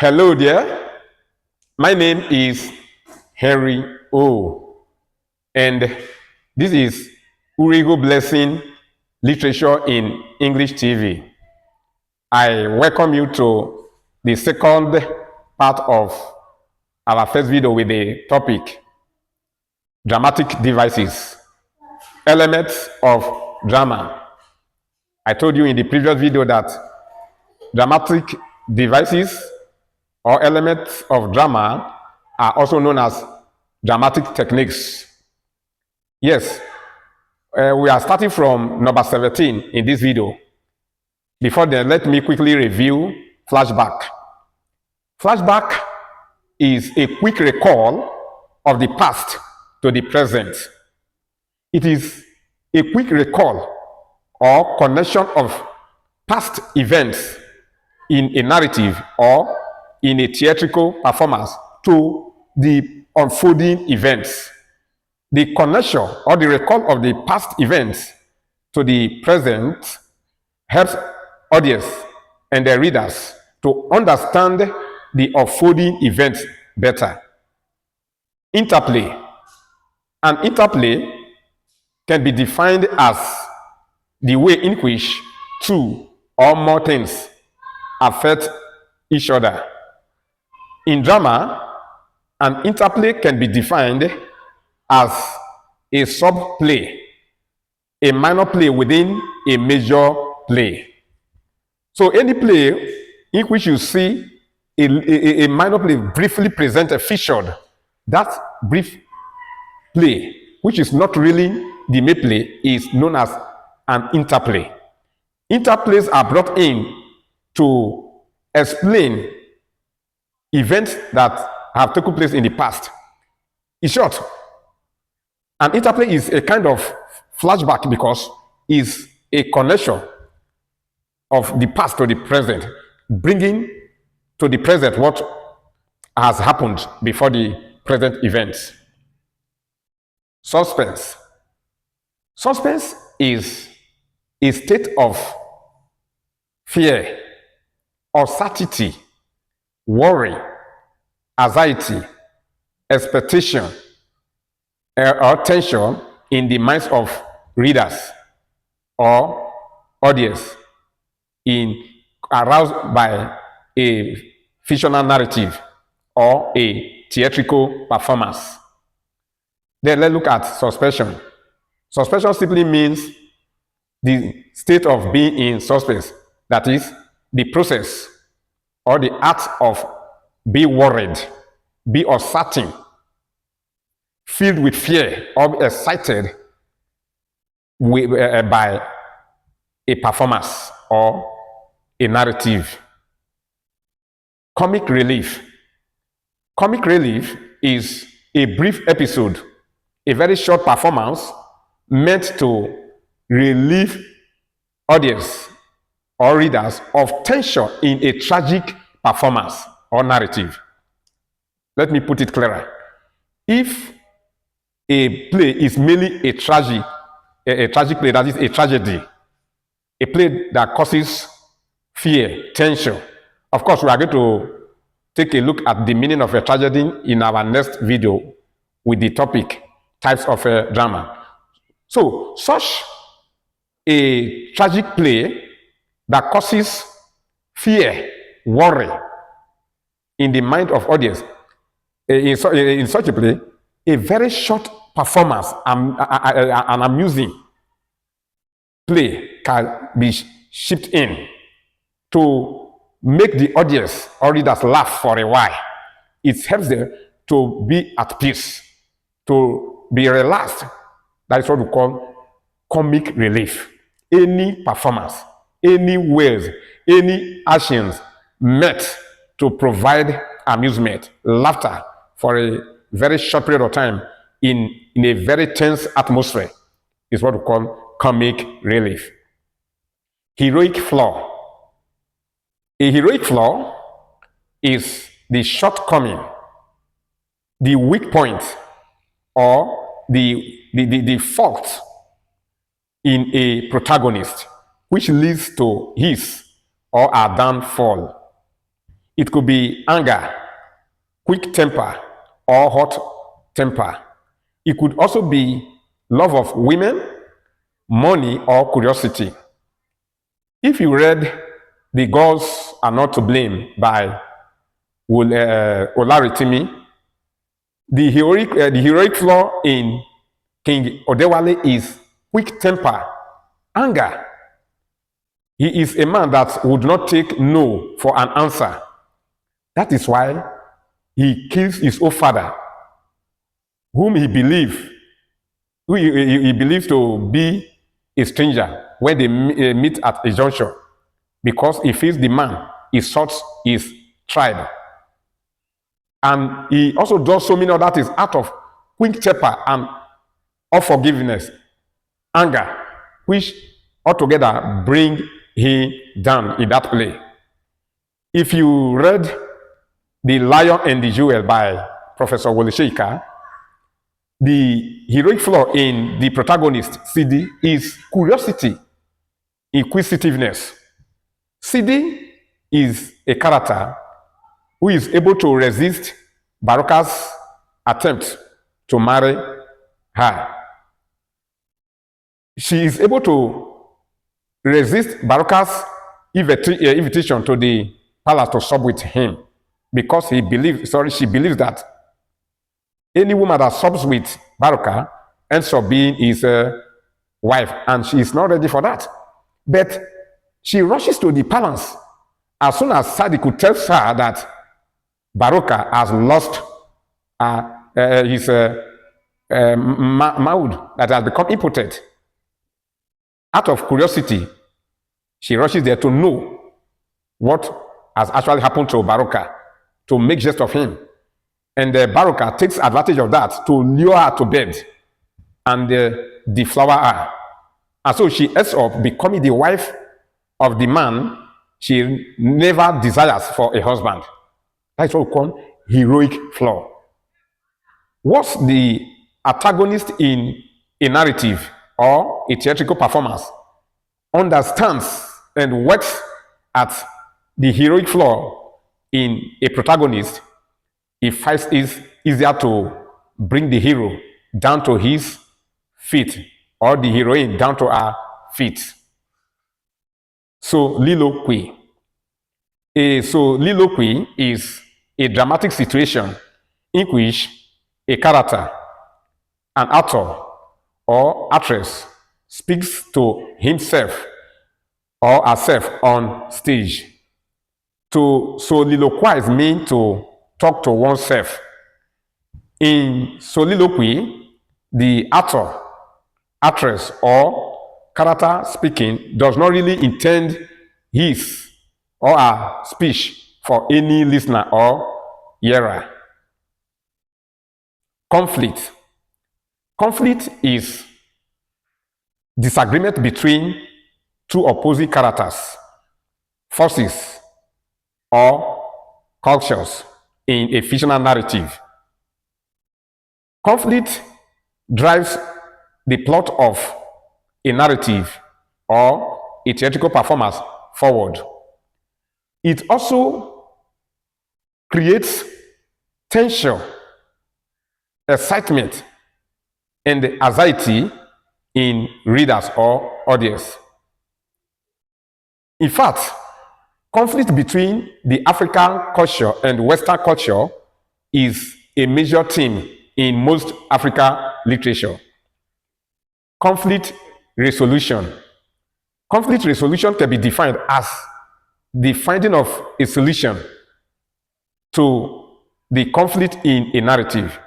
Hello there. My name is Henry O. And this is Urigo Blessing Literature in English TV. I welcome you to the second part of our first video with the topic Dramatic Devices, Elements of Drama. I told you in the previous video that dramatic devices or elements of drama are also known as dramatic techniques. Yes, we are starting from number 17 in this video. Before then, let me quickly review flashback. Flashback is a quick recall of the past to the present. It is a quick recall or connection of past events in a narrative or in a theatrical performance to the unfolding events. The connection or the recall of the past events to the present helps audience and the readers to understand the unfolding events better. Interplay. An interplay can be defined as the way in which two or more things affect each other. In drama, an interplay can be defined as a subplay, a minor play within a major play. So any play in which you see a minor play briefly presented, featured, that brief play, which is not really the main play, is known as an interplay. Interplays are brought in to explain events that have taken place in the past. In short, an interplay is a kind of flashback because it's a connection of the past to the present, bringing to the present what has happened before the present events. Suspense. Suspense is a state of fear, uncertainty, worry, anxiety, expectation, or tension in the minds of readers or audience aroused by a fictional narrative or a theatrical performance. Then let's look at suspension. Suspension simply means the state of being in suspense, that is, the process or the act of be worried, be uncertain, filled with fear, or excited by a performance or a narrative. Comic relief. Comic relief is a brief episode, a very short performance meant to relieve audience or readers of tension in a tragic performance or narrative. Let me put it clearer. If a play is merely a tragic play, that is a tragedy, a play that causes fear, tension. Of course, we are going to take a look at the meaning of a tragedy in our next video with the topic, types of drama. So, such a tragic play that causes fear, worry in the mind of audience, in such a play, a very short performance, an amusing play can be shipped in to make the audience or readers laugh for a while. It helps them to be at peace, to be relaxed. That is what we call comic relief. Any performance, any words, any actions meant to provide amusement, laughter for a very short period of time in a very tense atmosphere is what we call comic relief. Heroic flaw. A heroic flaw is the shortcoming, the weak point, or the fault in a protagonist, which leads to his or her downfall. It could be anger, quick temper, or hot temper. It could also be love of women, money, or curiosity. If you read The Gods Are Not to Blame by Olaritimi, the heroic flaw in King Odewale is quick temper, anger. He is a man that would not take no for an answer. That is why he kills his own father, whom he believes to be a stranger when they meet at a junction, because he feels the man is such his tribe. And he also does so many other things out of quick temper and unforgiveness, anger, which altogether bring him down in that play. If you read The Lion and the Jewel by Professor Wole Soyinka, the heroic flaw in the protagonist, Sidi, is curiosity, inquisitiveness. Sidi is a character who is able to resist Baruka's attempt to marry her. She is able to resist Baruka's invitation to the palace to sup with him, because she believes that any woman that sups with Baruka ends up being his wife, and she is not ready for that. But she rushes to the palace as soon as Sadiku tells her that Baruka has lost his Maud, that has become impotent. Out of curiosity, she rushes there to know what has actually happened to Baruka, to make jest of him. And Baruka takes advantage of that to lure her to bed and deflower her. And so she ends up becoming the wife of the man she never desires for a husband. That's what we call heroic flaw. What's the antagonist in a narrative or a theatrical performance understands and works at the heroic flaw in a protagonist, it finds it easier to bring the hero down to his feet, or the heroine down to her feet. Soliloquy. Soliloquy is a dramatic situation in which a character, an actor or actress, speaks to himself or herself on stage. To soliloquize means to talk to oneself. In soliloquy, the actor, actress, or character speaking does not really intend his or her speech for any listener or hearer. Conflict. Conflict is disagreement between two opposing characters, forces, or cultures in a fictional narrative. Conflict drives the plot of a narrative or a theatrical performance forward. It also creates tension, excitement, and anxiety in readers or audience. In fact, conflict between the African culture and Western culture is a major theme in most African literature. Conflict resolution. Conflict resolution can be defined as the finding of a solution to the conflict in a narrative,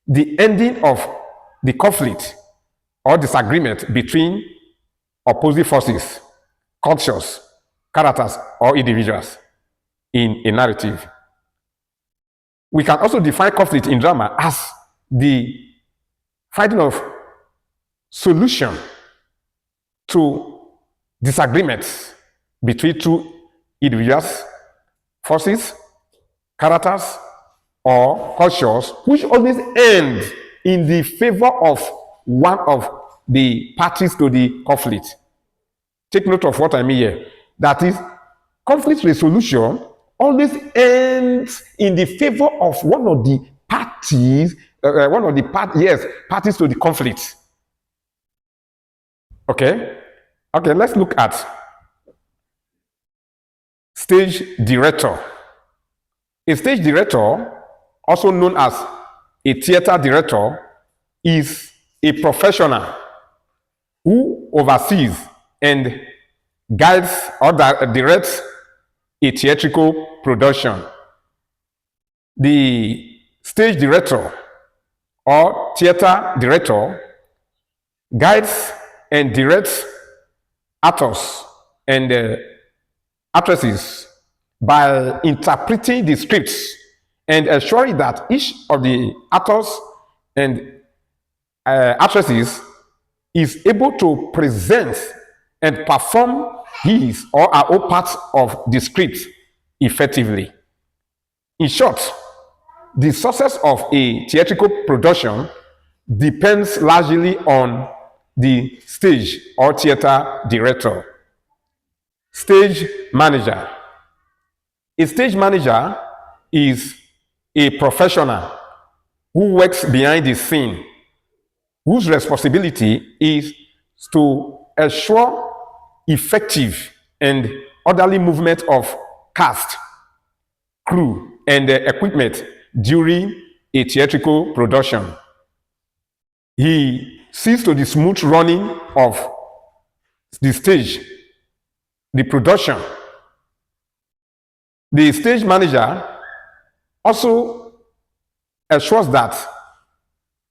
the ending of the conflict or disagreement between opposing forces, cultures, characters, or individuals in a narrative. We can also define conflict in drama as the finding of solution to disagreements between two individuals, forces, characters, or cultures, which always end in the favor of one of the parties to the conflict. Take note of what I mean here. That is, conflict resolution always ends in the favor of one of the parties, parties to the conflict. Okay? Okay, let's look at stage director. A stage director, also known as a theater director, is a professional who oversees and guides or directs a theatrical production. The stage director or theater director guides and directs actors and actresses by interpreting the scripts and ensuring that each of the actors and actresses is able to present and perform his or her own parts of the script effectively. In short, the success of a theatrical production depends largely on the stage or theater director. Stage manager. A stage manager is a professional who works behind the scene, whose responsibility is to ensure effective and orderly movement of cast, crew, and equipment during a theatrical production. He sees to the smooth running of the stage, the production. The stage manager also ensures that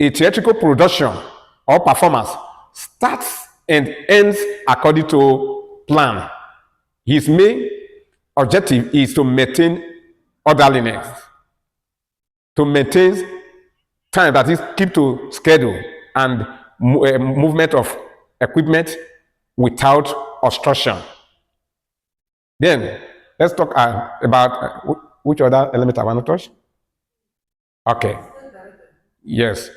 a theatrical production or performance starts and ends according to plan. His main objective is to maintain orderliness, to maintain time, that is, keep to schedule and movement of equipment without obstruction. Then let's talk about which other element I want to touch. Okay. Yes.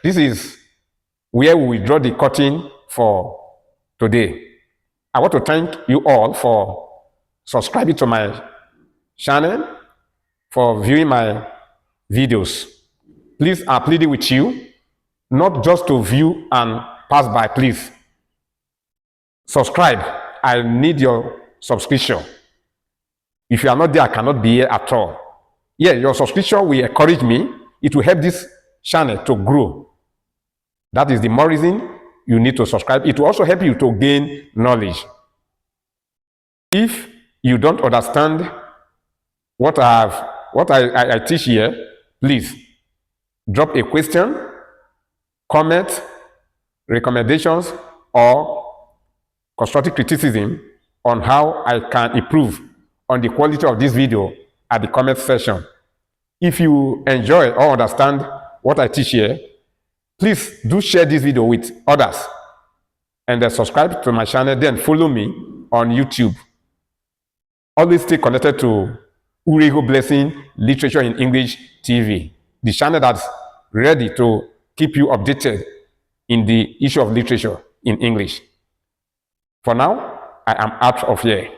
This is where we draw the curtain for today. I want to thank you all for subscribing to my channel, for viewing my videos. Please, I plead with you not just to view and pass by. Please subscribe. I need your subscription. If you are not there, I cannot be here at all. Yeah, your subscription will encourage me. It will help this channel to grow. That is the more reason you need to subscribe. It will also help you to gain knowledge. If you don't understand what I teach here, please drop a question, comment, recommendations, or constructive criticism on how I can improve on the quality of this video at the comment section. If you enjoy or understand what I teach here, please do share this video with others and then subscribe to my channel, then follow me on YouTube. Always stay connected to Urego Blessing Literature in English TV, the channel that's ready to keep you updated in the issue of literature in English. For now, I am out of here.